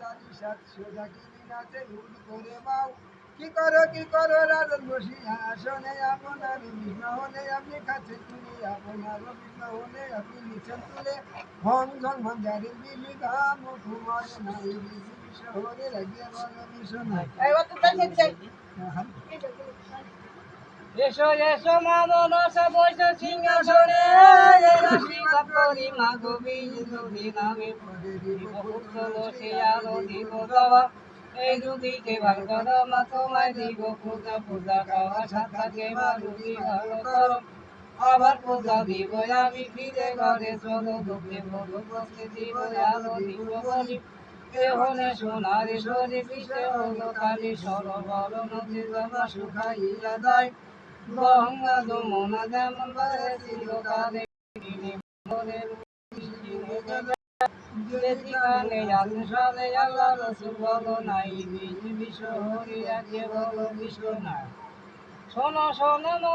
জানি সাত সোজা কিনি নাচে উঠ করে বাউ কি করো রাজন বসিয়া আসনে আপনার বিষ্ণু হলে আপনি কাছে তুলে আপনার বিষ্ণু হলে আপনি নিচেন তুলে হং ঝং মঞ্জারি বিলি গাম কুমারে নাই বিজি শহরে লাগিয়ে বল মিশন নাই এসো এসো মা মনসা বৈশ সিংহাসনে আশীর্বাদ করি মা গোবিন্দ যদি নামে পুত্র বসে আলো দিব দেওয়া এই রুগীকে ভালো করো মা তোমায় দিব পূজা পূজা খাওয়া সাতটাকে মা রুগী ভালো করো আবার পূজা দিব আমি ফিরে ঘরে চলো দুঃখে বলো বসে দিব আলো দিব বলি এহনে সোনারে সরে পিছে হলো কালি সরবর নদী জমা শুকাইয়া যায় গঙ্গা যমুনা যেমন ছিল কালে যেখানে সালে আল্লাহ রসুল বলো নাই বিশ্ব হরি রাখে বলো বিশ্ব নাই শোনো শোনো